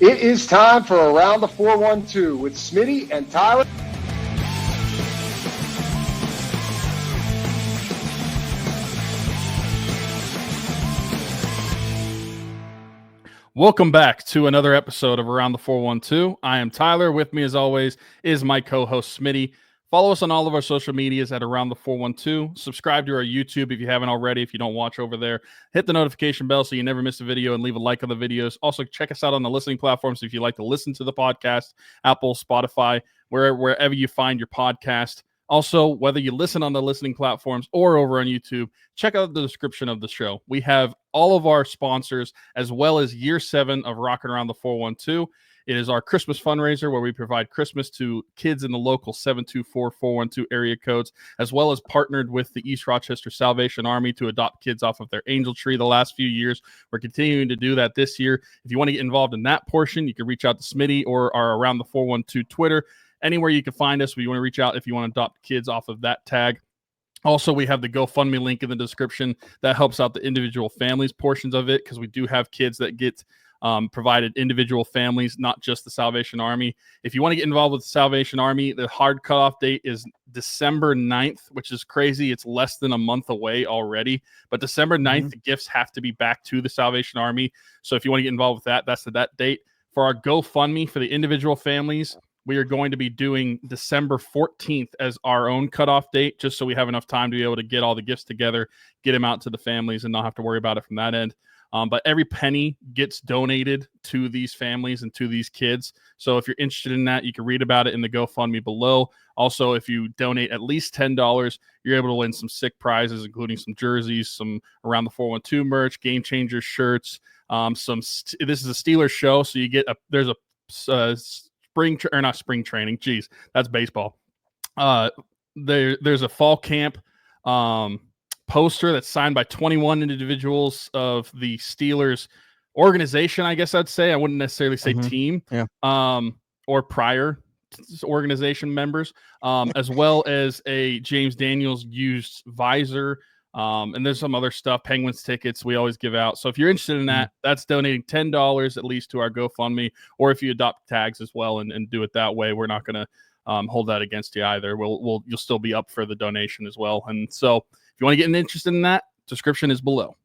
It is time for Around the 412 with Smitty and Tyler. Welcome back to another episode of Around the 412. I am Tyler. With me, as always, is my co-host Smitty. Follow us on all of our social medias at Around the 412. Subscribe to our YouTube if you haven't already. If you don't watch over there, hit the notification bell so you never miss a video and leave a like on the videos. Also, check us out on the listening platforms if you like to listen to the podcast, Apple, Spotify, wherever you find your podcast. Also, whether you listen on the listening platforms or over on YouTube, check out the description of the show. We have all of our sponsors as well as year 7 of Rockin' Around the 412. It is our Christmas fundraiser where we provide Christmas to kids in the local 724-412 area codes, as well as partnered with the East Rochester Salvation Army to adopt kids off of their angel tree the last few years. We're continuing to do that this year. If you want to get involved in that portion, you can reach out to Smitty or our Around the 412 Twitter. Anywhere you can find us, we want to reach out if you want to adopt kids off of that tag. Also, we have the GoFundMe link in the description. That helps out the individual families portions of it because we do have kids that get provided individual families, not just the Salvation Army. If you want to get involved with the Salvation Army, the hard cutoff date is December 9th, which is crazy. It's less than a month away already. But December 9th, the gifts have to be back to the Salvation Army. So if you want to get involved with that, that's that date. For our GoFundMe for the individual families, we are going to be doing December 14th as our own cutoff date, just so we have enough time to be able to get all the gifts together, get them out to the families, and not have to worry about it from that end. But every penny gets donated to these families and to these kids. So if you're interested in that, you can read about it in the GoFundMe below. Also, if you donate at least $10, you're able to win some sick prizes, including some jerseys, some Around the 412 merch, Game Changer shirts. This is a Steelers show, so you get there's a not spring training. Geez, that's baseball. There's a fall camp poster that's signed by 21 individuals of the Steelers organization. I guess I'd say I wouldn't necessarily say team, or prior organization members, as well as a James Daniels used visor. And there's some other stuff, Penguins tickets we always give out. So if you're interested in that, that's donating $10 at least to our GoFundMe, or if you adopt tags as well and do it that way, we're not going to hold that against you either. You'll still be up for the donation as well. And so if you want to get interested in that, description is below.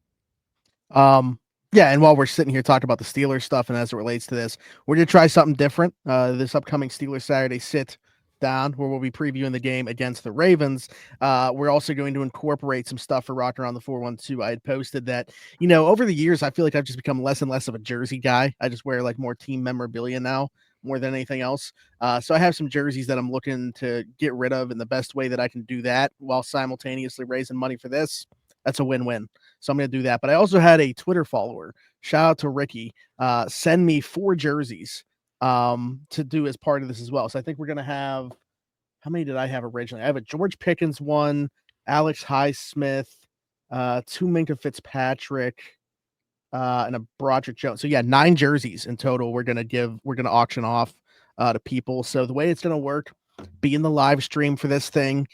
Yeah, and while we're sitting here talking about the Steelers stuff and as it relates to this, we're going to try something different. This upcoming Steelers Saturday sit down where we'll be previewing the game against the Ravens. We're also going to incorporate some stuff for Rockin' Around the 412. I had posted that, over the years, I feel like I've just become less and less of a jersey guy. I just wear like more team memorabilia now more than anything else. So I have some jerseys that I'm looking to get rid of, and the best way that I can do that while simultaneously raising money for this, that's a win-win. So I'm going to do that. But I also had a Twitter follower, shout out to Ricky, send me 4 jerseys to do as part of this as well. So I think we're going to have, how many did I have originally? I have a George Pickens one, Alex Highsmith, 2 Minkah Fitzpatrick, and a Broderick Jones. So yeah, 9 jerseys in total we're going to auction off to people. So the way it's going to work, be in the live stream for this thing.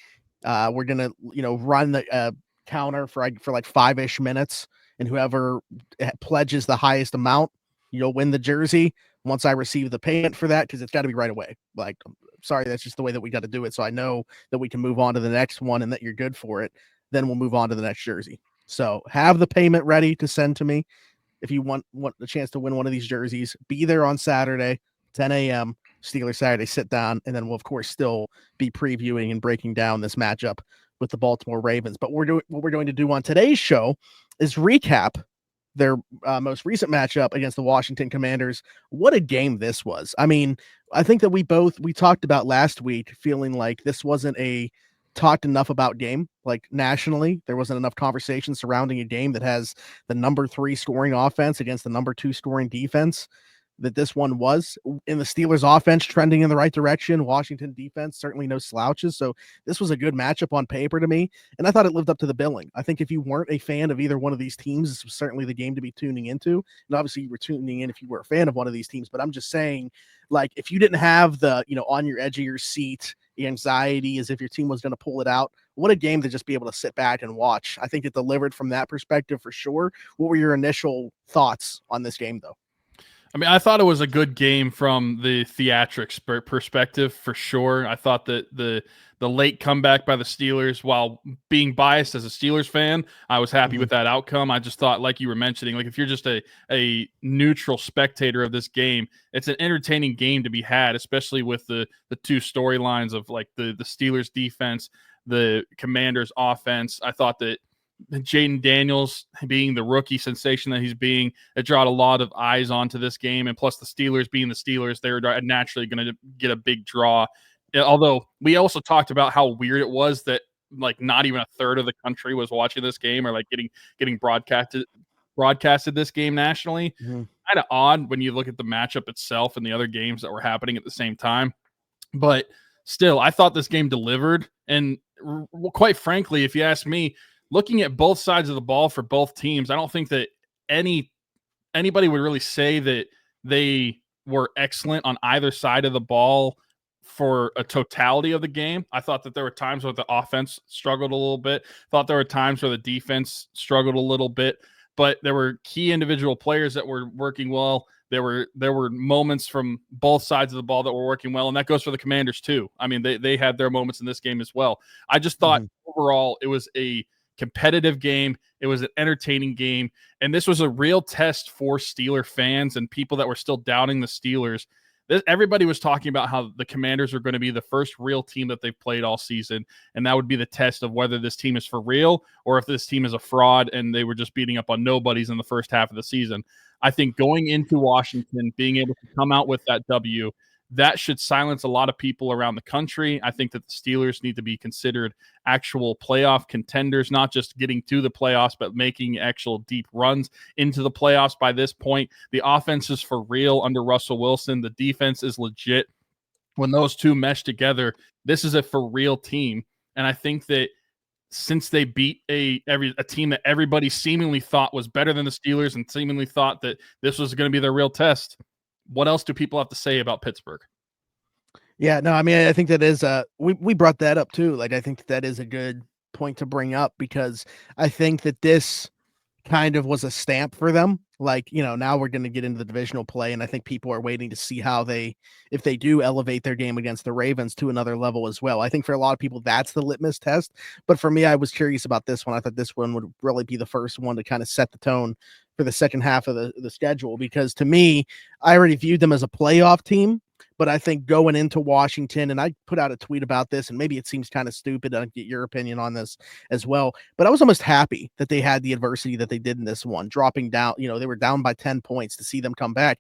We're going to, run the counter for like 5-ish minutes, and whoever pledges the highest amount, you'll win the jersey. Once I receive the payment for that, because it's got to be right away. Like, sorry, that's just the way that we got to do it. So I know that we can move on to the next one and that you're good for it. Then we'll move on to the next jersey. So have the payment ready to send to me. If you want the chance to win one of these jerseys, be there on Saturday, 10 a.m. Steelers Saturday sit down. And then we'll, of course, still be previewing and breaking down this matchup with the Baltimore Ravens. But what we're going to do on today's show is recap their most recent matchup against the Washington Commanders. What a game this was. I mean, I think that we talked about last week feeling like this wasn't a talked enough about game, like nationally. There wasn't enough conversation surrounding a game that has the number 3 scoring offense against the number 2 scoring defense. That this one was, in the Steelers offense trending in the right direction. Washington defense, certainly no slouches. So this was a good matchup on paper to me. And I thought it lived up to the billing. I think if you weren't a fan of either one of these teams, this was certainly the game to be tuning into. And obviously you were tuning in if you were a fan of one of these teams, but I'm just saying, like, if you didn't have the, on your edge of your seat, the anxiety as if your team was going to pull it out, what a game to just be able to sit back and watch. I think it delivered from that perspective for sure. What were your initial thoughts on this game though? I mean, I thought it was a good game from the theatrics perspective for sure. I thought that the late comeback by the Steelers, while being biased as a Steelers fan, I was happy with that outcome. I just thought, like you were mentioning, like if you're just a neutral spectator of this game, it's an entertaining game to be had, especially with the two storylines of like the Steelers defense, the Commanders offense. I thought that Jayden Daniels being the rookie sensation that he's being, it brought a lot of eyes onto this game. And plus the Steelers being the Steelers, they're naturally going to get a big draw. Although we also talked about how weird it was that like not even a third of the country was watching this game or like getting broadcasted this game nationally. Kind of odd when you look at the matchup itself and the other games that were happening at the same time. But still, I thought this game delivered. And quite frankly, if you ask me, looking at both sides of the ball for both teams, I don't think that anybody would really say that they were excellent on either side of the ball for a totality of the game. I thought that there were times where the offense struggled a little bit. Thought there were times where the defense struggled a little bit, but there were key individual players that were working well. There were moments from both sides of the ball that were working well, and that goes for the Commanders too. I mean, they had their moments in this game as well. I just thought overall it was a competitive game. It was an entertaining game. And this was a real test for Steeler fans and people that were still doubting the Steelers. Everybody was talking about how the Commanders are going to be the first real team that they've played all season. And that would be the test of whether this team is for real or if this team is a fraud and they were just beating up on nobodies in the first half of the season. I think going into Washington, being able to come out with that W, that should silence a lot of people around the country. I think that the Steelers need to be considered actual playoff contenders, not just getting to the playoffs, but making actual deep runs into the playoffs by this point. The offense is for real under Russell Wilson. The defense is legit. When those two mesh together, this is a for real team. And I think that since they beat a team that everybody seemingly thought was better than the Steelers and seemingly thought that this was going to be their real test, what else do people have to say about Pittsburgh? Yeah, no, I mean, I think that is we brought that up too. Like, I think that is a good point to bring up because I think that this kind of was a stamp for them. Like, now we're going to get into the divisional play, and I think people are waiting to see how if they do elevate their game against the Ravens to another level as well. I think for a lot of people, that's the litmus test. But for me, I was curious about this one. I thought this one would really be the first one to kind of set the tone for the second half of the schedule, because to me, I already viewed them as a playoff team. But I think going into Washington, and I put out a tweet about this, and maybe it seems kind of stupid. I'll get your opinion on this as well. But I was almost happy that they had the adversity that they did in this one, dropping down. They were down by 10 points to see them come back.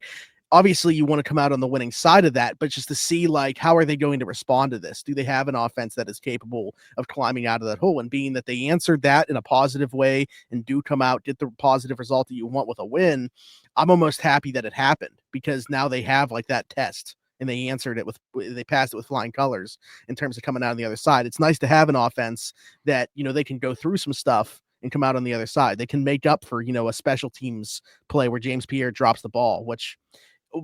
Obviously, you want to come out on the winning side of that, but just to see, like, how are they going to respond to this? Do they have an offense that is capable of climbing out of that hole? And being that they answered that in a positive way and do come out, get the positive result that you want with a win, I'm almost happy that it happened, because now they have like that test. And they passed it with flying colors in terms of coming out on the other side. It's nice to have an offense that, they can go through some stuff and come out on the other side. They can make up for, a special teams play where James Pierre drops the ball, which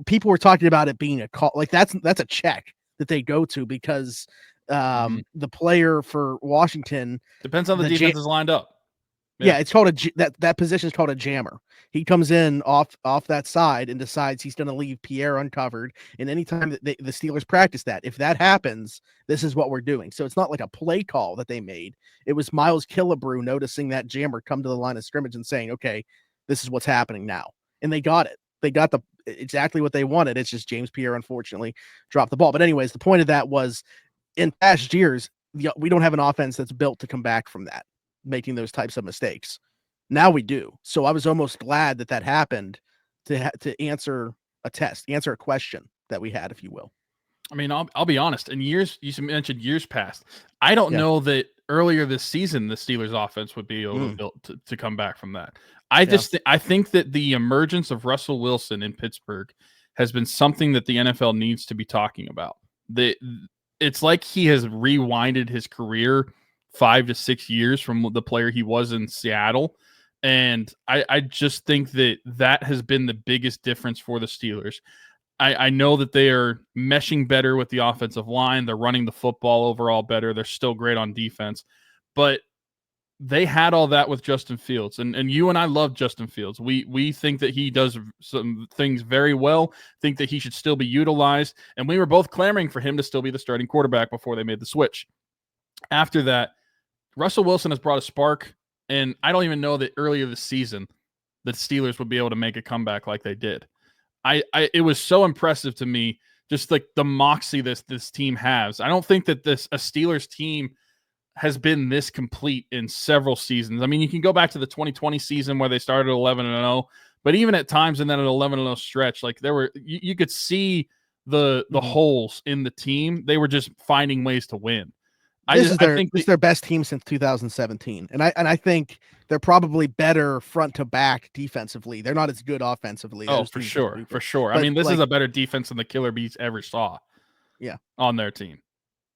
people were talking about it being a call. Like that's a check that they go to, because the player for Washington depends on the defense is lined up. Yeah, it's called that position is called a jammer. He comes in off that side and decides he's going to leave Pierre uncovered. And anytime that the Steelers practice that, if that happens, this is what we're doing. So it's not like a play call that they made. It was Miles Killebrew noticing that jammer come to the line of scrimmage and saying, okay, this is what's happening now. And they got it. They got exactly what they wanted. It's just James Pierre, unfortunately, dropped the ball. But anyways, the point of that was, in past years, we don't have an offense that's built to come back from that, making those types of mistakes. Now we do. So I was almost glad that happened to answer a question that we had, if you will. I mean, I'll be honest. In years, you mentioned years past, I don't know that earlier this season the Steelers offense would be able to come back from that. I think that the emergence of Russell Wilson in Pittsburgh has been something that the NFL needs to be talking about. It's like he has rewinded his career 5 to 6 years from the player he was in Seattle. And I just think that has been the biggest difference for the Steelers. I know that they are meshing better with the offensive line. They're running the football overall better. They're still great on defense. But they had all that with Justin Fields, and you and I love Justin Fields. We think that he does some things very well, think that he should still be utilized, and we were both clamoring for him to still be the starting quarterback before they made the switch. After that, Russell Wilson has brought a spark, and I don't even know that earlier this season the Steelers would be able to make a comeback like they did. It was so impressive to me, just like the moxie this team has. I don't think that a Steelers team has been this complete in several seasons. I mean, you can go back to the 2020 season where they started 11-0, but even at times in that 11-0 stretch, like you could see the holes in the team. They were just finding ways to win. This is their best team since 2017, and I think they're probably better front to back defensively. They're not as good offensively. Oh, for sure. But, I mean, this is a better defense than the Killer Bees ever saw. Yeah, on their team.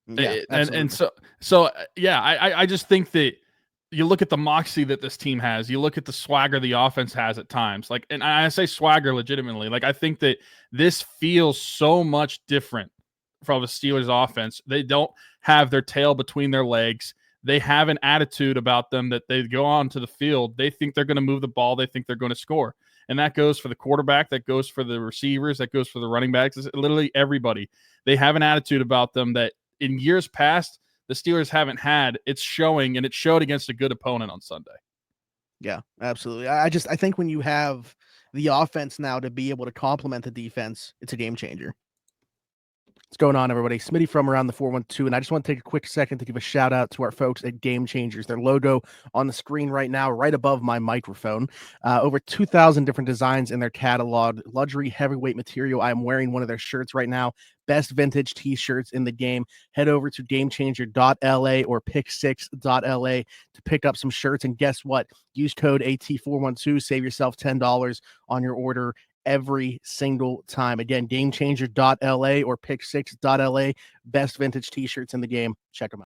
Yeah, and so yeah, I just think that you look at the moxie that this team has, you look at the swagger the offense has at times, like, and I say swagger legitimately, like I think that this feels so much different from the Steelers offense. They don't have their tail between their legs. They have an attitude about them that they go onto the field. They think they're going to move the ball. They think they're going to score. And that goes for the quarterback, that goes for the receivers, that goes for the running backs, it's literally everybody. They have an attitude about them that in years past, the Steelers haven't had. It's showing, and it showed against a good opponent on Sunday. Yeah, absolutely. I think when you have the offense now to be able to complement the defense, it's a game changer. What's going on, everybody? Smitty from Around the 412, and I just want to take a quick second to give a shout out to our folks at Game Changers. Their logo on the screen right now, right above my microphone. Over 2,000 different designs in their catalog. Luxury heavyweight material. I am wearing one of their shirts right now. Best vintage t-shirts in the game. Head over to gamechanger.la or pick6.la to pick up some shirts. And guess what? Use code AT412. Save yourself $10 on your order every single time. Again, gamechanger.la or pick6.la. Best vintage t-shirts in the game. Check them out.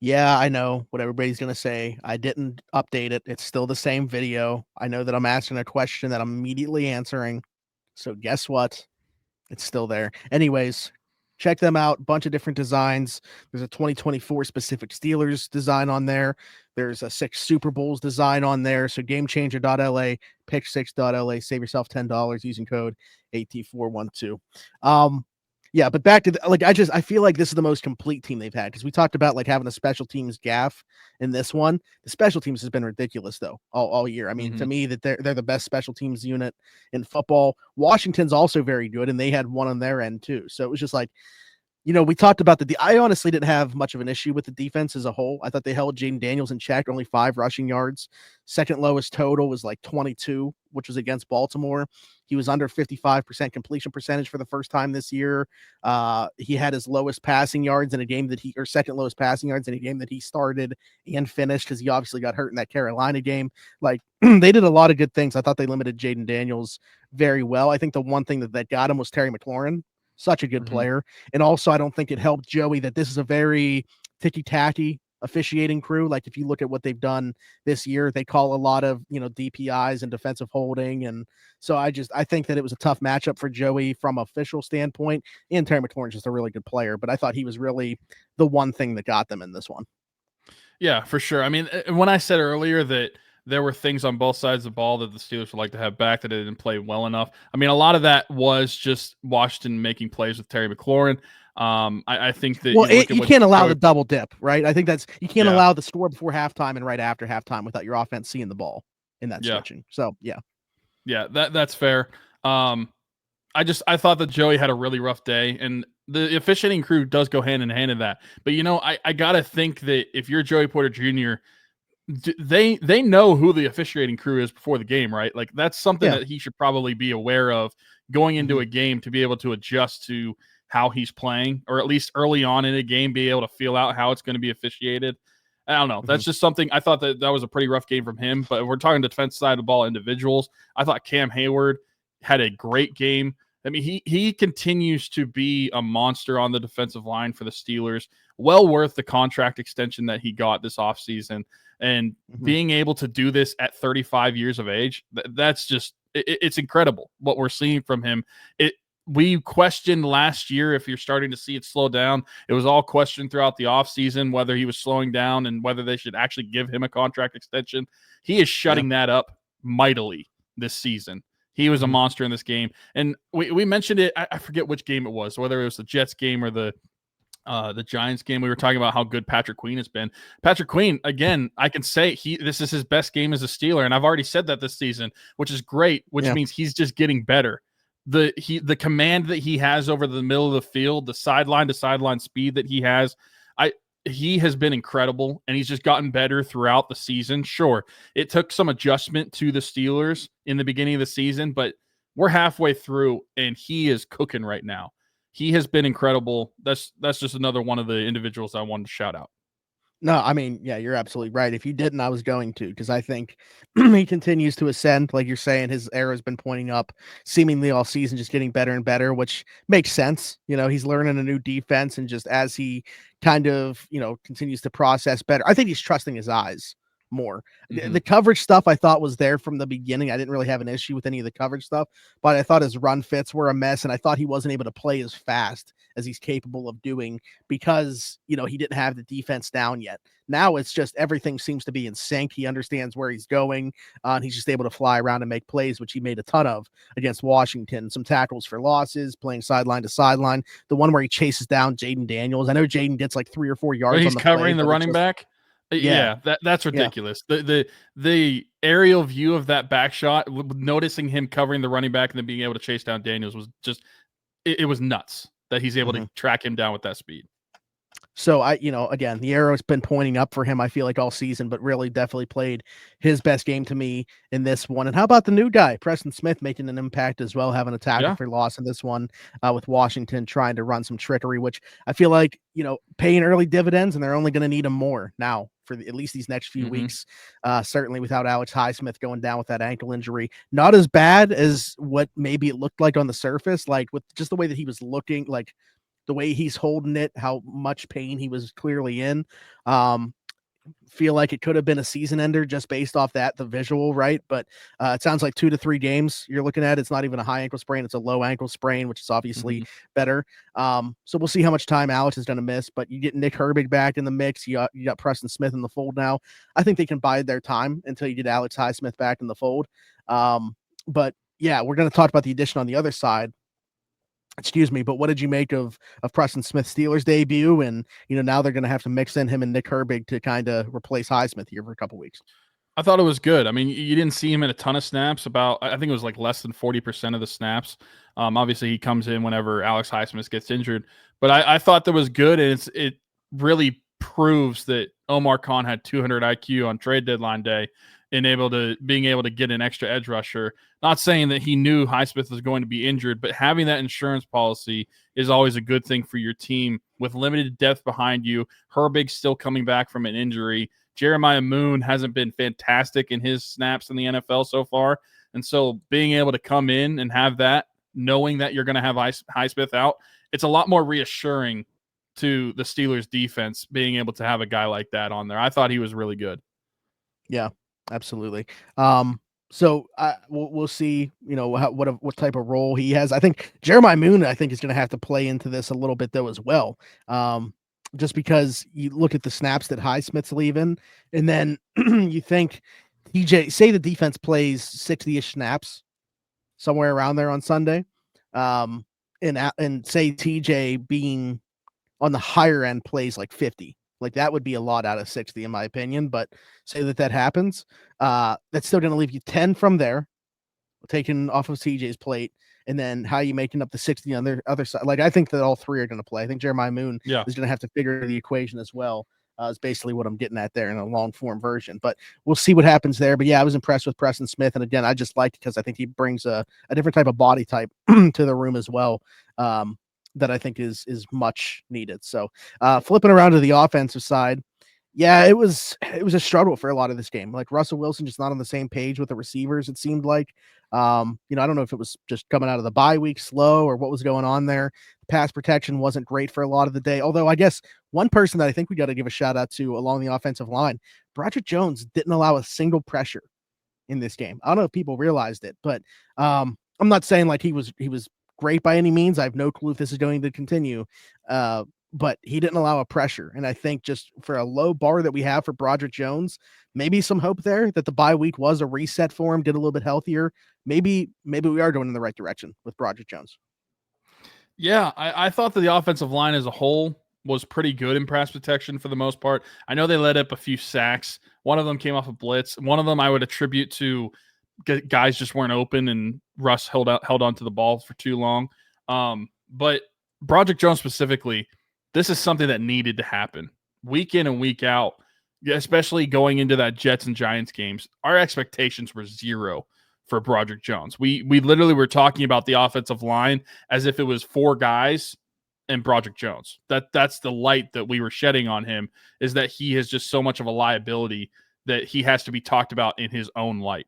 Yeah, I know what everybody's going to say. I didn't update it. It's still the same video. I know that I'm asking a question that I'm immediately answering. So guess what? It's still there. Anyways, check them out. Bunch of different designs. There's a 2024 specific Steelers design on there. There's a 6 Super Bowls design on there. So gamechanger.la, pick6.la, save yourself $10 using code AT412. Yeah, but back to I feel like this is the most complete team they've had, because we talked about like having a special teams gaff in this one. The special teams has been ridiculous though all year. I mean, to me, that they're the best special teams unit in football. Washington's also very good, and they had one on their end too. So it was just like, we talked about I honestly didn't have much of an issue with the defense as a whole. I thought they held Jayden Daniels in check, only 5 rushing yards. Second lowest total was like 22, which was against Baltimore. He was under 55% completion percentage for the first time this year. He had his lowest passing yards in a game second lowest passing yards in a game that he started and finished, because he obviously got hurt in that Carolina game. Like, they did a lot of good things. I thought they limited Jayden Daniels very well. I think the one thing that got him was Terry McLaurin. Such a good player. And also, I don't think it helped Joey that this is a very ticky-tacky officiating crew. Like, if you look at what they've done this year, they call a lot of, DPIs and defensive holding. And so I think that it was a tough matchup for Joey from official standpoint. And Terry McLaurin's just a really good player, but I thought he was really the one thing that got them in this one. Yeah, for sure. I mean, when I said earlier that there were things on both sides of the ball that the Steelers would like to have back that they didn't play well enough, I mean, a lot of that was just Washington making plays with Terry McLaurin. I think that you can't allow the double dip, right? I think you can't allow the score before halftime and right after halftime without your offense seeing the ball in that switching. So yeah, that's fair. I thought that Joey had a really rough day, and the officiating crew does go hand in hand in that. But I gotta think that if you're Joey Porter Jr., they know who the officiating crew is before the game, right? Like, that's something that he should probably be aware of going into a game, to be able to adjust to how he's playing, or at least early on in a game, be able to feel out how it's going to be officiated. I don't know. That's just something. I thought that was a pretty rough game from him, but if we're talking defense side of the ball individuals, I thought Cam Heyward had a great game. I mean, he continues to be a monster on the defensive line for the Steelers. Well worth the contract extension that he got this offseason. And being able to do this at 35 years of age, that's just, it's incredible what we're seeing from him. we questioned last year if you're starting to see it slow down. It was all questioned throughout the offseason whether he was slowing down and whether they should actually give him a contract extension. He is shutting that up mightily this season. He was a monster in this game. And we mentioned it. I forget which game it was, whether it was the Jets game or the Giants game. We were talking about how good Patrick Queen has been. Patrick Queen, again, I can say this is his best game as a Steeler, and I've already said that this season, which is great, which means he's just getting better. The command that he has over the middle of the field, the sideline to sideline speed that he has, he has been incredible, and he's just gotten better throughout the season. Sure, it took some adjustment to the Steelers in the beginning of the season, but we're halfway through, and he is cooking right now. He has been incredible. That's just another one of the individuals I wanted to shout out. No, I mean, yeah, you're absolutely right. If you didn't, I was going to, because I think he continues to ascend. Like you're saying, his arrow has been pointing up seemingly all season, just getting better and better, which makes sense. He's learning a new defense, and just as he kind of, continues to process better, I think he's trusting his eyes more. The coverage stuff I thought was there from the beginning. I didn't really have an issue with any of the coverage stuff, but I thought his run fits were a mess, and I thought he wasn't able to play as fast as he's capable of doing because, he didn't have the defense down yet. Now it's just everything seems to be in sync. He understands where he's going, and he's just able to fly around and make plays, which he made a ton of against Washington. Some tackles for losses, playing sideline to sideline. The one where he chases down Jayden Daniels. I know Jayden gets like 3 or 4 yards. He's on the covering play, the running back. Yeah, that's ridiculous. Yeah. The aerial view of that back shot, noticing him covering the running back and then being able to chase down Daniels was just it was nuts that he's able to track him down with that speed. So again, the arrow's been pointing up for him, I feel like all season, but really definitely played his best game to me in this one. And how about the new guy, Preston Smith, making an impact as well, having a tackle for loss in this one with Washington, trying to run some trickery, which I feel like, paying early dividends, and they're only going to need him more now for at least these next few weeks. Certainly without Alex Highsmith going down with that ankle injury. Not as bad as what maybe it looked like on the surface, like with just the way that he was looking, like the way he's holding it, how much pain he was clearly in. Feel like it could have been a season ender just based off the visual, right? But it sounds like 2 to 3 games you're looking at. It's not even a high ankle sprain. It's a low ankle sprain, which is obviously better. So we'll see how much time Alex is going to miss, but you get Nick Herbig back in the mix. You got Preston Smith in the fold now. I think they can bide their time until you get Alex Highsmith back in the fold. But yeah, we're going to talk about the addition on the other side. Excuse me, but what did you make of Preston Smith's Steelers debut? And, now they're going to have to mix in him and Nick Herbig to kind of replace Highsmith here for a couple weeks. I thought it was good. I mean, you didn't see him in a ton of snaps, I think it was like less than 40% of the snaps. Obviously he comes in whenever Alex Highsmith gets injured, but I thought that was good. And it really proves that Omar Khan had 200 IQ on trade deadline day and being able to get an extra edge rusher. Not saying that he knew Highsmith was going to be injured, but having that insurance policy is always a good thing for your team with limited depth behind you. Herbig's still coming back from an injury. Jeremiah Moon hasn't been fantastic in his snaps in the NFL so far. And so being able to come in and have that, knowing that you're going to have Highsmith out, it's a lot more reassuring to the Steelers defense being able to have a guy like that on there. I thought he was really good. Yeah. Absolutely. So we'll see, what type of role he has. I think Jeremiah Moon, is going to have to play into this a little bit though as well. Just because you look at the snaps that Highsmith's leaving, and then you think TJ, say the defense plays 60-ish snaps somewhere around there on Sunday, and say TJ being on the higher end plays like 50. Like that would be a lot out of 60 in my opinion, but say that happens. That's still going to leave you 10 from there, taken off of CJ's plate. And then how are you making up the 60 on the other side? Like, I think that all three are going to play. I think Jeremiah Moon is going to have to figure the equation as well. Is basically what I'm getting at there in a long form version, but we'll see what happens there. But yeah, I was impressed with Preston Smith. And again, I just liked it because I think he brings a different type of body type to the room as well. That I think is much needed. So flipping around to the offensive side, yeah, it was a struggle for a lot of this game. Like Russell Wilson just not on the same page with the receivers, it seemed like. I don't know if it was just coming out of the bye week slow or what was going on there. Pass protection wasn't great for a lot of the day. Although I guess one person that I think we got to give a shout out to along the offensive line, Broderick Jones didn't allow a single pressure in this game. I don't know if people realized it, but I'm not saying like he was great by any means. I have no clue if this is going to continue. But he didn't allow a pressure. And I think just for a low bar that we have for Broderick Jones, maybe some hope there that the bye week was a reset for him, get a little bit healthier. Maybe we are going in the right direction with Broderick Jones. Yeah, I thought that the offensive line as a whole was pretty good in pass protection for the most part. I know they let up a few sacks. One of them came off a blitz. One of them I would attribute to guys just weren't open and Russ held on to the ball for too long. But Broderick Jones specifically, this is something that needed to happen week in and week out, especially going into that Jets and Giants games. Our expectations were zero for Broderick Jones. We literally were talking about the offensive line as if it was 4 guys and Broderick Jones. That's the light that we were shedding on him, is that he is just so much of a liability that he has to be talked about in his own light.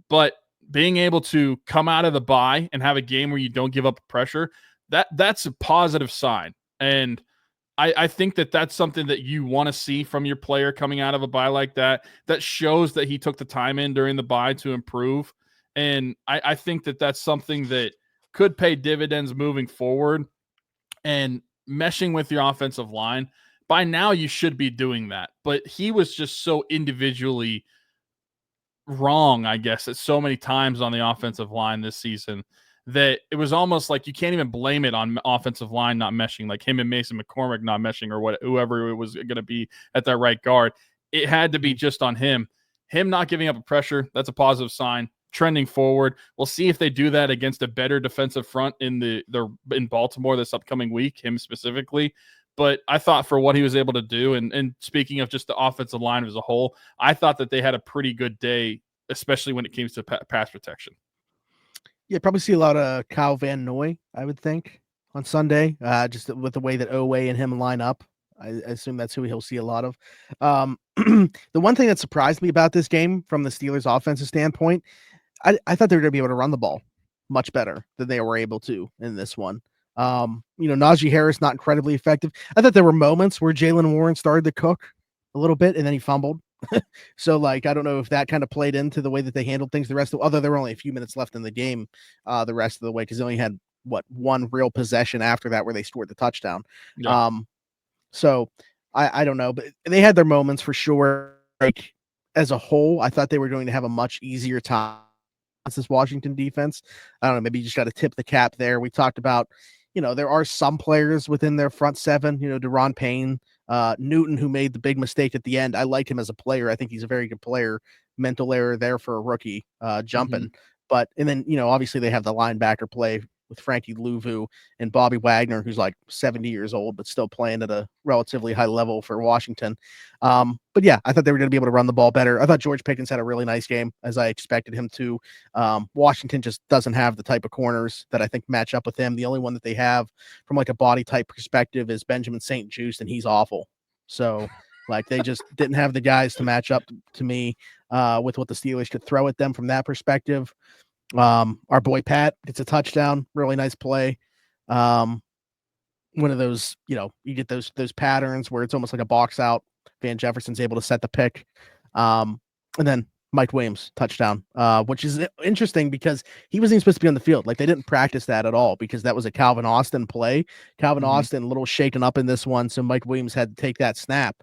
But being able to come out of the bye and have a game where you don't give up pressure, that's a positive sign. And I think that that's something that you want to see from your player coming out of a bye like that. That shows that he took the time in during the bye to improve. And I think that that's something that could pay dividends moving forward. And meshing with your offensive line, by now you should be doing that. But he was just so individually wrong, I guess, at so many times on the offensive line this season that it was almost like you can't even blame it on offensive line not meshing, like him and Mason McCormick not meshing, or whoever it was going to be at that right guard. It had to be just on him. Him not giving up a pressure, that's a positive sign. Trending forward, we'll see if they do that against a better defensive front in Baltimore this upcoming week, him specifically. But I thought for what he was able to do, and speaking of just the offensive line as a whole, I thought that they had a pretty good day, especially when it came to pass protection. Yeah, probably see a lot of Kyle Van Noy, I would think, on Sunday, just with the way that Owe and him line up. I assume that's who he'll see a lot of. The one thing that surprised me about this game from the Steelers' offensive standpoint, I thought they were going to be able to run the ball much better than they were able to in this one. Najee Harris, not incredibly effective. I thought there were moments where Jaylen Warren started to cook a little bit and then he fumbled. So, I don't know if that kind of played into the way that they handled things the rest of, although there were only a few minutes left in the game the rest of the way, because they only had, one real possession after that where they scored the touchdown. Yeah. So I don't know, but they had their moments for sure. As a whole, I thought they were going to have a much easier time against this Washington defense. I don't know, maybe you just got to tip the cap there. We talked about, there are some players within their front seven, Deron Payne, Newton, who made the big mistake at the end. I like him as a player. I think he's a very good player. Mental error there for a rookie jumping. Mm-hmm. But, and then, obviously they have the linebacker play with Frankie Louvu and Bobby Wagner, who's like 70 years old, but still playing at a relatively high level for Washington. But yeah, I thought they were going to be able to run the ball better. I thought George Pickens had a really nice game, as I expected him to. Washington just doesn't have the type of corners that I think match up with him. The only one that they have from a body type perspective is Benjamin St-Juste, and he's awful. So they just didn't have the guys to match up to me with what the Steelers could throw at them from that perspective. Our boy Pat gets a touchdown, really nice play. One of those, you get those patterns where it's almost like a box out. Van Jefferson's able to set the pick. And then Mike Williams touchdown, which is interesting because he wasn't even supposed to be on the field. They didn't practice that at all because that was a Calvin Austin play. Calvin Austin a little shaken up in this one, so Mike Williams had to take that snap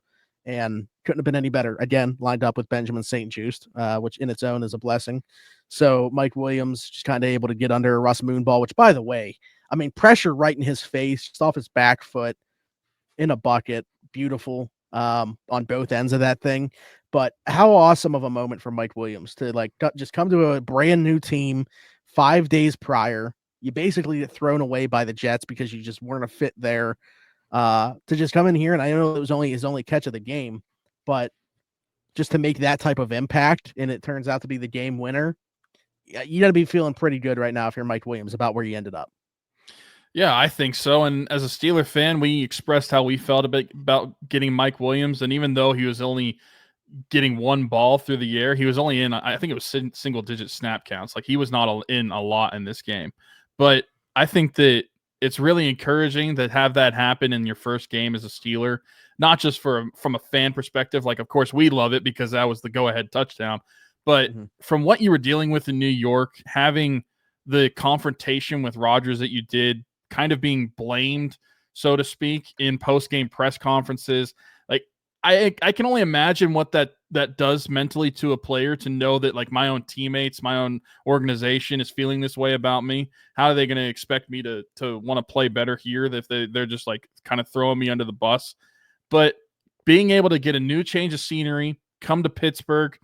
and couldn't have been any better. Again, lined up with Benjamin St-Juste, which in its own is a blessing. So Mike Williams just kind of able to get under a Russ Moonball, which, by the way, pressure right in his face, just off his back foot in a bucket. Beautiful on both ends of that thing. But how awesome of a moment for Mike Williams to just come to a brand new team 5 days prior. You basically get thrown away by the Jets because you just weren't a fit there. To just come in here, and I know it was only his only catch of the game, but just to make that type of impact, and it turns out to be the game winner, you got to be feeling pretty good right now if you're Mike Williams about where you ended up. Yeah, I think so. And as a Steeler fan, we expressed how we felt about getting Mike Williams. And even though he was only getting one ball through the air, he was only in, I think it was single-digit snap counts. He was not in a lot in this game. But I think that it's really encouraging to have that happen in your first game as a Steeler, not just from a fan perspective. Of course, we love it because that was the go-ahead touchdown. But from what you were dealing with in New York, having the confrontation with Rodgers that you did, kind of being blamed, so to speak, in post-game press conferences. Like, I can only imagine what that does mentally to a player, to know that, like, my own teammates, my own organization is feeling this way about me. How are they going to expect me to want to play better here if they're just like kind of throwing me under the bus? But being able to get a new change of scenery, come to Pittsburgh,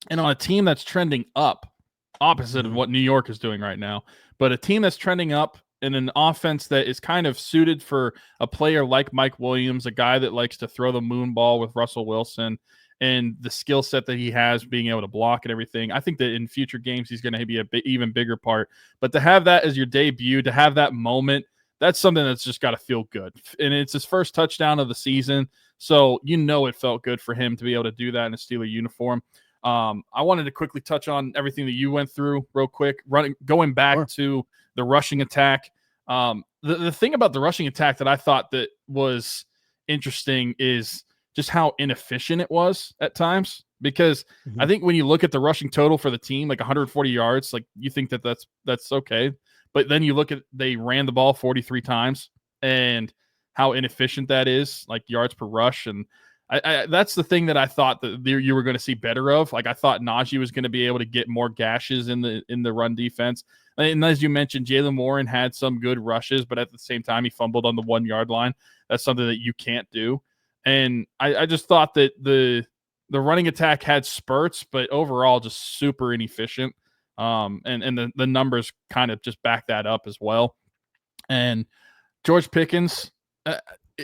and on a team that's trending up, opposite of what New York is doing right now, but a team that's trending up in an offense that is kind of suited for a player like Mike Williams, a guy that likes to throw the moon ball with Russell Wilson, and the skill set that he has, being able to block and everything. I think that in future games, he's going to be even bigger part. But to have that as your debut, to have that moment, that's something that's just got to feel good. And it's his first touchdown of the season, so it felt good for him to be able to do that in a Steeler uniform. I wanted to quickly touch on everything that you went through real quick, going back to the rushing attack. The thing about the rushing attack that I thought that was interesting is just how inefficient it was at times, because I think when you look at the rushing total for the team, like 140 yards, like you think that that's okay. But then you look at, they ran the ball 43 times, and how inefficient that is, like yards per rush. And I that's the thing that I thought that you were going to see better of. Like, I thought Najee was going to be able to get more gashes in the run defense. And as you mentioned, Jaylen Warren had some good rushes, but at the same time, he fumbled on the 1 yard line. That's something that you can't do. And I just thought that the running attack had spurts, but overall just super inefficient. And the numbers kind of just back that up as well. And George Pickens,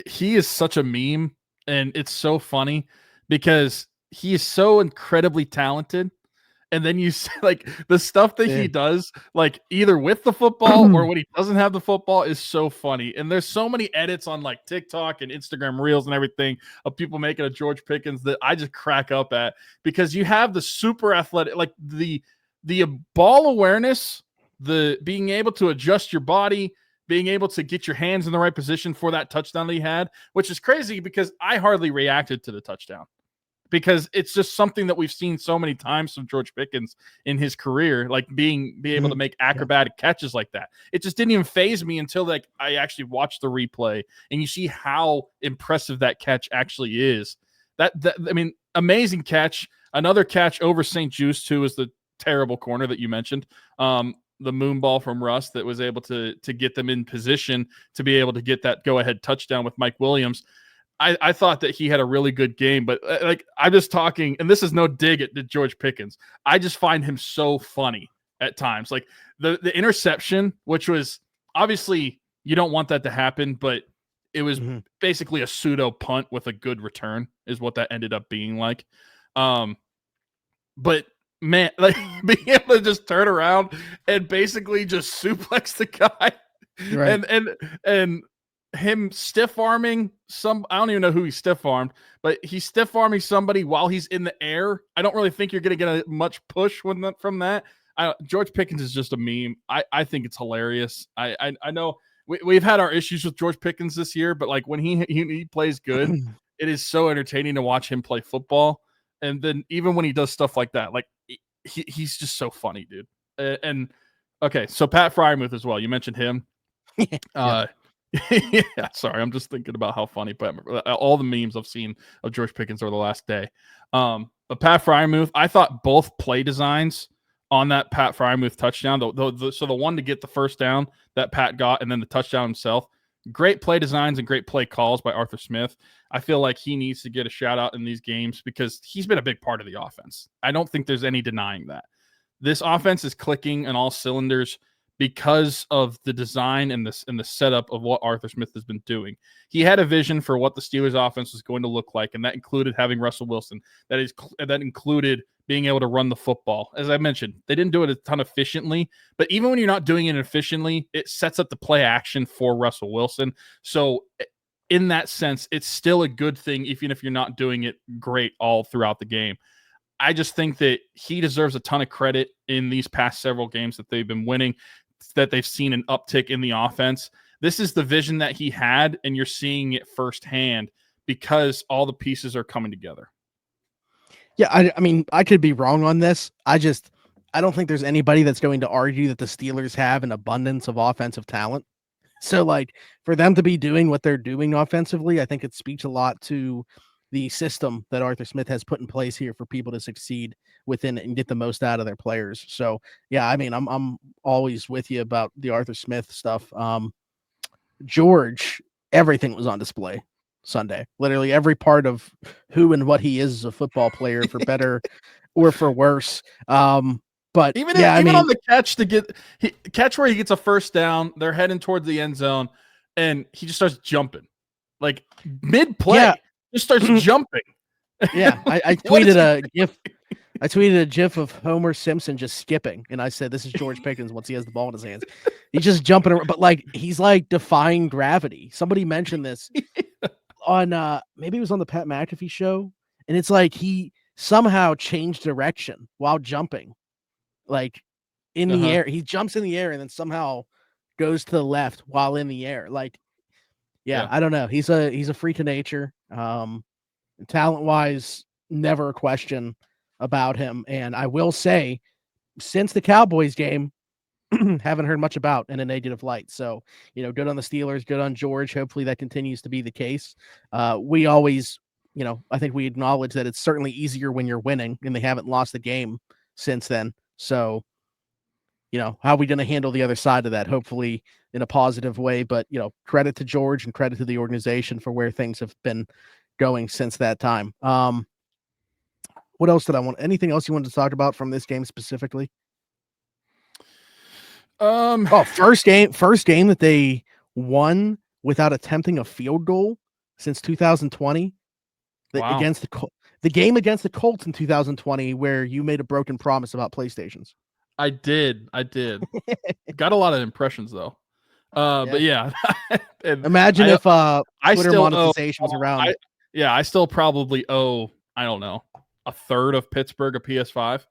he is such a meme. And it's so funny because he is so incredibly talented. And then you see, like, the stuff that he does, like, either with the football or when he doesn't have the football, is so funny. And there's so many edits on, like, TikTok and Instagram Reels and everything of people making a George Pickens that I just crack up at, because you have the super athletic, like the ball awareness, the being able to adjust your body, being able to get your hands in the right position for that touchdown that he had, which is crazy because I hardly reacted to the touchdown, because it's just something that we've seen so many times from George Pickens in his career, like be able to make acrobatic catches like that. It just didn't even faze me until, like, I actually watched the replay and you see how impressive that catch actually is. That I mean, amazing catch. Another catch over St. Juice too is the terrible corner that you mentioned. The moon ball from Russ that was able to get them in position to be able to get that go-ahead touchdown with Mike Williams. I thought that he had a really good game, but like, I'm just talking, and this is no dig at George Pickens. I just find him so funny at times. Like the interception, which was obviously, you don't want that to happen, but it was basically a pseudo punt with a good return is what that ended up being like. But man, like, being able to just turn around and basically just suplex the guy, and him stiff arming I don't even know who he stiff armed, but he's stiff arming somebody while he's in the air. I don't really think you're going to get a much push from that. George Pickens is just a meme. I think it's hilarious. I know we've had our issues with George Pickens this year, but like, when he plays good, it is so entertaining to watch him play football. And then even when he does stuff like that, like, he's just so funny, dude. And okay, so Pat Freiermuth as well. You mentioned him. Yeah, sorry, I'm just thinking about how funny all the memes I've seen of George Pickens over the last day. But Pat Freiermuth, I thought both play designs on that Pat Freiermuth touchdown, so the one to get the first down that Pat got, and then the touchdown himself, great play designs and great play calls by Arthur Smith. I feel like he needs to get a shout out in these games because he's been a big part of the offense. I don't think there's any denying that. This offense is clicking on all cylinders because of the design and the setup of what Arthur Smith has been doing. He had a vision for what the Steelers offense was going to look like, and that included having Russell Wilson. That included being able to run the football. As I mentioned, they didn't do it a ton efficiently, but even when you're not doing it efficiently, it sets up the play action for Russell Wilson. So in that sense, it's still a good thing, even if you're not doing it great all throughout the game. I just think that he deserves a ton of credit in these past several games that they've been winning, that they've seen an uptick in the offense. This is the vision that he had, and you're seeing it firsthand because all the pieces are coming together. Yeah, I mean, I could be wrong on this. I I don't think there's anybody that's going to argue that the Steelers have an abundance of offensive talent. So, like, for them to be doing what they're doing offensively, I think it speaks a lot to the system that Arthur Smith has put in place here for people to succeed within it and get the most out of their players. So, yeah, I mean, I'm always with you about the Arthur Smith stuff. George, everything was on display Sunday. Literally every part of who and what he is as a football player, for better or for worse. But even yeah, even on the catch where he gets a first down, they're heading towards the end zone, and he just starts jumping, like mid play. Yeah. Just starts jumping. Yeah, I tweeted a gif. I tweeted a gif of Homer Simpson just skipping, and I said, "This is George Pickens once he has the ball in his hands. He's just jumping around, but like he's like defying gravity." Somebody mentioned this on maybe it was on the Pat McAfee show, and it's like he somehow changed direction while jumping, like in the air. He jumps in the air and then somehow goes to the left while in the air. Like, yeah. I don't know. He's a freak of nature. Talent wise, never a question about him. And I will say, since the Cowboys game, haven't heard much about in a negative light. So, good on the Steelers, good on George. Hopefully that continues to be the case. We always, I think we acknowledge that it's certainly easier when you're winning, and they haven't lost the game since then. So, how are we going to handle the other side of that? Hopefully in a positive way, but, credit to George and credit to the organization for where things have been going since that time. What else did I want? Anything else you wanted to talk about from this game specifically? First game that they won without attempting a field goal since 2020. Wow. Against the game against the Colts in 2020, where you made a broken promise about PlayStations. I did. Got a lot of impressions though. But yeah. Imagine if Twitter monetization was around. I still probably owe, I don't know, a third of Pittsburgh a PS5.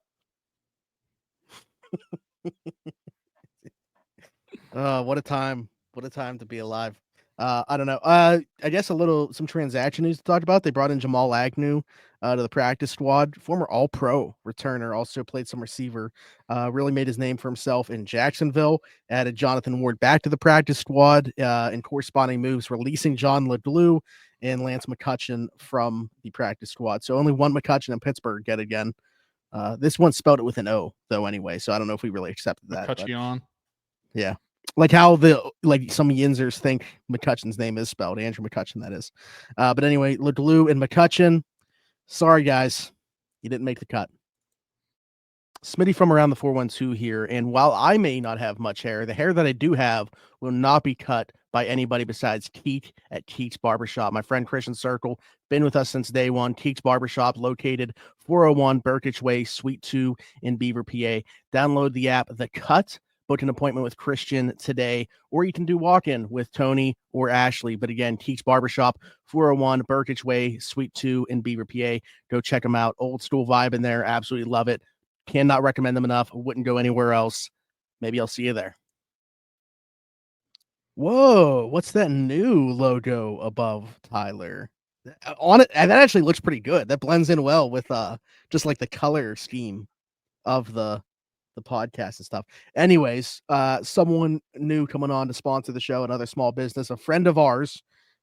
What a time to be alive. I don't know. I guess some transaction news to talk about. They brought in Jamal Agnew to the practice squad. Former All-Pro returner, also played some receiver. Really made his name for himself in Jacksonville. Added Jonathan Ward back to the practice squad in corresponding moves, releasing John LeGlue and Lance McCutcheon from the practice squad. So only one McCutcheon in Pittsburgh yet again. This one spelled it with an O, though, anyway. So I don't know if we really accepted that. McCutcheon. Yeah. Like how some Yinzers think McCutcheon's name is spelled. Andrew McCutcheon, that is. But anyway, LeGlue and McCutcheon. Sorry, guys. You didn't make the cut. Smitty from around the 412 here. And while I may not have much hair, the hair that I do have will not be cut by anybody besides Keek at Keek's Barbershop. My friend Christian Circle, been with us since day one. Keek's Barbershop, located 401 Burkitch Way, Suite 2 in Beaver, PA. Download the app, The Cut. Book an appointment with Christian today, or you can do walk-in with Tony or Ashley. But again, Keek's Barbershop, 401 Burkitch Way, Suite 2 in Beaver, PA. Go check them out. Old school vibe in there. Absolutely love it. Cannot recommend them enough. Wouldn't go anywhere else. Maybe I'll see you there. Whoa, what's that new logo above, Tyler? On it, and that actually looks pretty good. That blends in well with just like the color scheme of the podcast and stuff. Anyways, someone new coming on to sponsor the show, another small business, a friend of ours,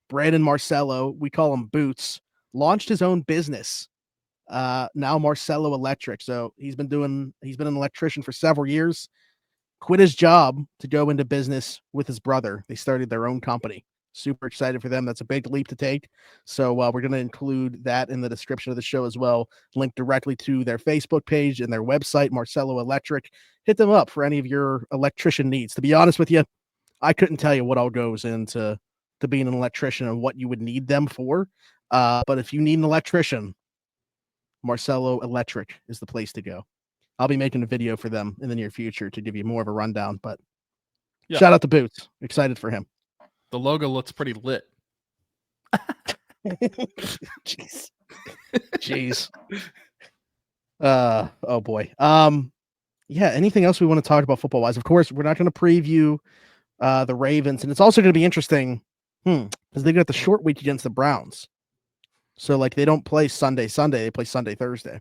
Brandon Marcello, we call him Boots, launched his own business. Now Marcello Electric. So he's been an electrician for several years, quit his job to go into business with his brother. They started their own company. Super excited for them. That's a big leap to take. So we're going to include that in the description of the show as well. Link directly to their Facebook page and their website, Marcello Electric. Hit them up for any of your electrician needs. To be honest with you, I couldn't tell you what all goes into being an electrician and what you would need them for. But if you need an electrician, Marcello Electric is the place to go. I'll be making a video for them in the near future to give you more of a rundown, but shout out to Boots. Excited for him. The logo looks pretty lit. Jeez. Oh boy. Yeah, anything else we want to talk about football wise? Of course, we're not going to preview the Ravens, and it's also going to be interesting because they got the short week against the Browns. So like they don't play Sunday, they play Sunday, Thursday.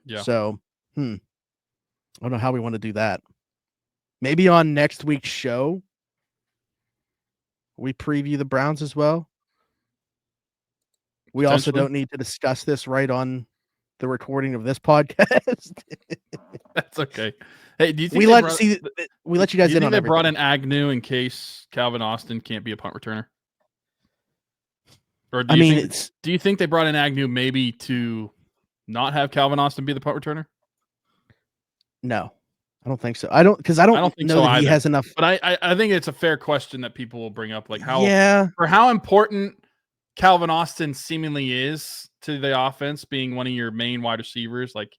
Yeah. So, I don't know how we want to do that. Maybe on next week's show, we preview the Browns as well. We also don't need to discuss this right on the recording of this podcast. That's okay. Hey, do you think we let you guys in on they everything. brought in Agnew in case Calvin Austin can't be a punt returner? Or do you think they brought in Agnew maybe to not have Calvin Austin be the punt returner? No, I don't think so. I don't think know that he has enough. But I think it's a fair question that people will bring up, like how important Calvin Austin seemingly is to the offense, being one of your main wide receivers. Like,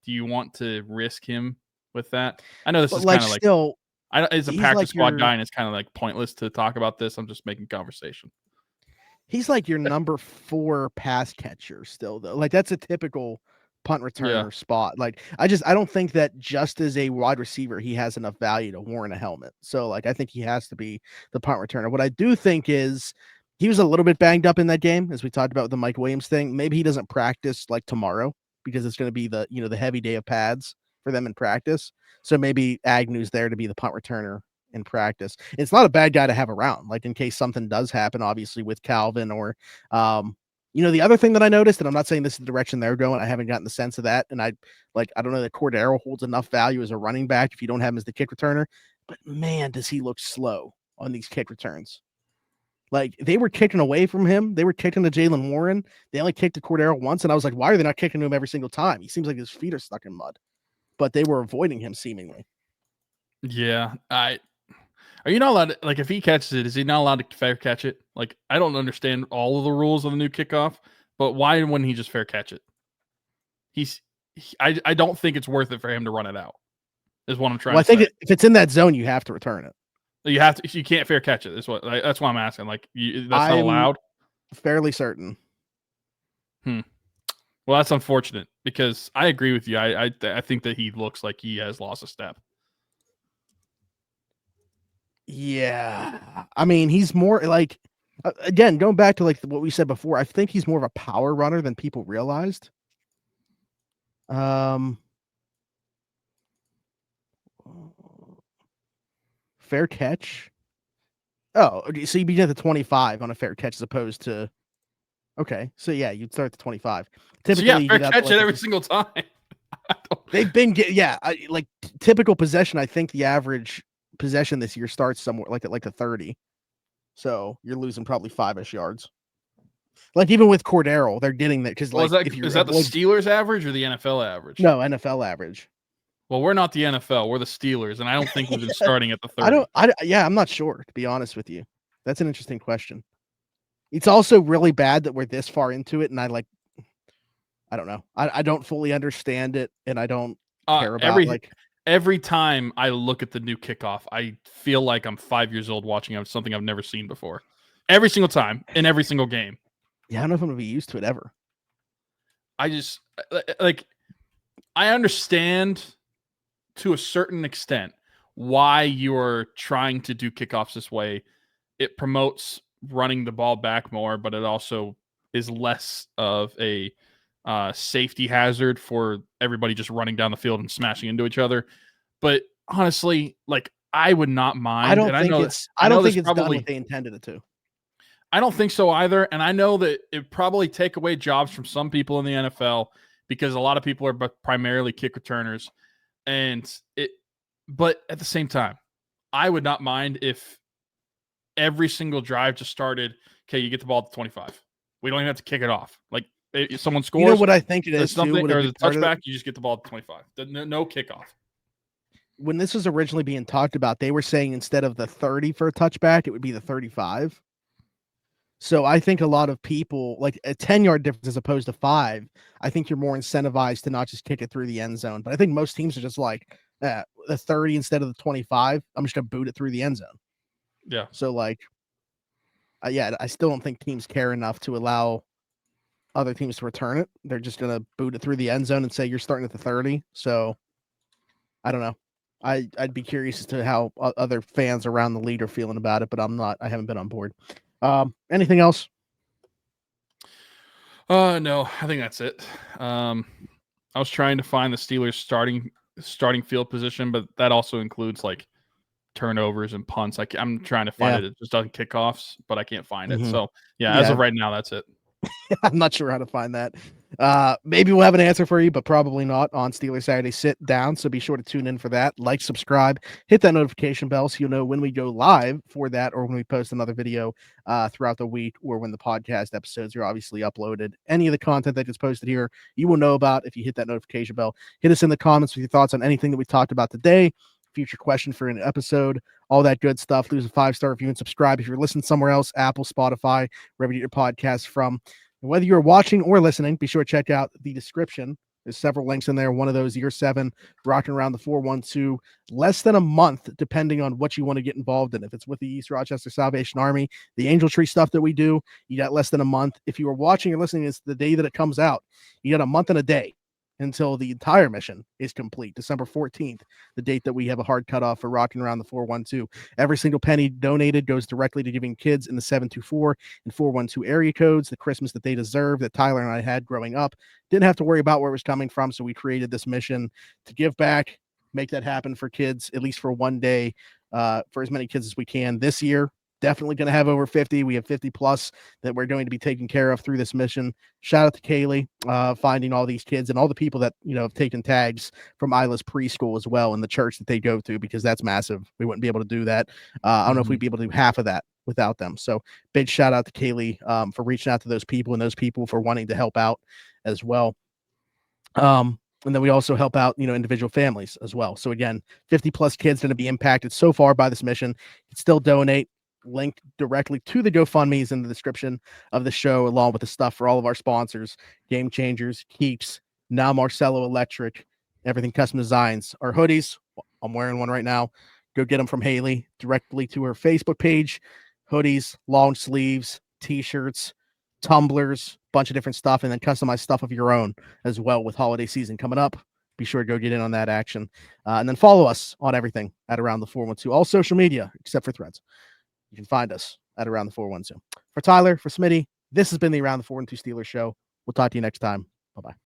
do you want to risk him with that? I know this is kind of like still. It's a practice squad guy, and it's kind of like pointless to talk about this. I'm just making conversation. He's like your number 4 pass catcher still, though. Like, that's a typical punt returner spot. Like, I don't think that just as a wide receiver, he has enough value to warrant a helmet. So, like, I think he has to be the punt returner. What I do think is he was a little bit banged up in that game, as we talked about with the Mike Williams thing. Maybe he doesn't practice like tomorrow because it's going to be the heavy day of pads for them in practice. So maybe Agnew's there to be the punt returner in practice. It's not a bad guy to have around, like in case something does happen, obviously with Calvin or, the other thing that I noticed, and I'm not saying this is the direction they're going, I haven't gotten the sense of that. And I don't know that Cordero holds enough value as a running back if you don't have him as the kick returner, but man, does he look slow on these kick returns. Like, they were kicking away from him. They were kicking to Jaylen Warren. They only kicked to Cordero once. And I was like, why are they not kicking to him every single time? He seems like his feet are stuck in mud, but they were avoiding him seemingly. Yeah. Are you not allowed to, like, if he catches it, is he not allowed to fair catch it? Like, I don't understand all of the rules of the new kickoff, but why wouldn't he just fair catch it? I don't think it's worth it for him to run it out, is what I'm trying to say. I think if it's in that zone, you have to return it. You can't fair catch it. That's why I'm asking. Like, that's not allowed? Fairly certain. Well, that's unfortunate because I agree with you. I think that he looks like he has lost a step. Yeah. I mean, he's more like, again, going back to like what we said before, I think he's more of a power runner than people realized. Fair catch. Oh, so you begin at the 25 on a fair catch as opposed to, okay. So yeah, you'd start at the 25. Typically, fair catch it every single time. They've been like typical possession. I think the average possession this year starts somewhere like at the 30. So you're losing probably 5-ish yards. Like, even with Cordero, they're getting that because is that the Steelers average or the NFL average? No, NFL average. Well, we're not the NFL. We're the Steelers, and I don't think we've been starting at the 30. I'm not sure, to be honest with you. That's an interesting question. It's also really bad that we're this far into it, and I don't know. I don't fully understand it, and I don't care about every time I look at the new kickoff, I feel like I'm 5 years old watching something I've never seen before. Every single time, in every single game. Yeah, I don't know if I'm going to be used to it ever. I just, I understand to a certain extent why you're trying to do kickoffs this way. It promotes running the ball back more, but it also is less of a safety hazard for everybody just running down the field and smashing into each other. But honestly, like, I would not mind. I don't think it's done what they intended it to. I don't think so either. And I know that it probably take away jobs from some people in the NFL because a lot of people are primarily kick returners. But at the same time, I would not mind if every single drive just started, okay, you get the ball at the 25. We don't even have to kick it off. Like, if someone scores, you know what I think it is, something, or the touchback, you just get the ball at the 25. No kickoff. When this was originally being talked about, they were saying instead of the 30 for a touchback, it would be the 35. So I think a lot of people, like a 10-yard difference as opposed to 5, I think you're more incentivized to not just kick it through the end zone. But I think most teams are just like, the 30 instead of the 25, I'm just going to boot it through the end zone. Yeah. So, like, I still don't think teams care enough to allow other teams to return it. They're just going to boot it through the end zone and say you're starting at the 30. So, I don't know. I'd be curious as to how other fans around the league are feeling about it, but I haven't been on board. Anything else? No, I think that's it. I was trying to find the Steelers starting starting field position, but that also includes like turnovers and punts. I'm trying to find it. It just doesn't kickoffs, but I can't find it. So as of right now, that's it. I'm not sure how to find that. Maybe we'll have an answer for you, but probably not on Steelers Saturday Sit Down. So be sure to tune in for that. Like, subscribe, hit that notification bell so you'll know when we go live for that or when we post another video throughout the week or when the podcast episodes are obviously uploaded. Any of the content that gets posted here, you will know about if you hit that notification bell. Hit us in the comments with your thoughts on anything that we talked about today, future question for an episode, all that good stuff. Leave a 5-star review and subscribe if you're listening somewhere else, Apple, Spotify, wherever you get your podcasts from. And whether you're watching or listening, be sure to check out the description. There's several links in there. One of those, year 7, rocking around the 412, less than a month, depending on what you want to get involved in. If it's with the East Rochester Salvation Army, the Angel Tree stuff that we do, you got less than a month. If you are watching or listening, it's the day that it comes out. You got a month and a day until the entire mission is complete. December 14th, the date that we have a hard cutoff for rocking around the 412. Every single penny donated goes directly to giving kids in the 724 and 412 area codes the Christmas that they deserve, that Tyler and I had growing up. Didn't have to worry about where it was coming from, so we created this mission to give back, make that happen for kids, at least for one day, for as many kids as we can. This year, definitely going to have over 50. We have 50 plus that we're going to be taking care of through this mission. Shout out to Kaylee, finding all these kids and all the people that, have taken tags from Isla's preschool as well and the church that they go to, because that's massive. We wouldn't be able to do that. I don't know if we'd be able to do half of that without them. So big shout out to Kaylee for reaching out to those people and those people for wanting to help out as well. And then we also help out, individual families as well. So again, 50 plus kids going to be impacted so far by this mission. You can still donate. Link directly to the GoFundMe's in the description of the show, along with the stuff for all of our sponsors, Game Changers, Keeps, Now Marcello Electric, Everything Custom Designs. Our hoodies, I'm wearing one right now. Go get them from Haley directly to her Facebook page. Hoodies, long sleeves, t-shirts, tumblers, bunch of different stuff, and then customized stuff of your own as well with holiday season coming up. Be sure to go get in on that action. And then follow us on everything at Around the 412, all social media except for Threads. You can find us at Around the 412. For Tyler, for Smitty, this has been the Around the 412 Steelers show. We'll talk to you next time. Bye-bye.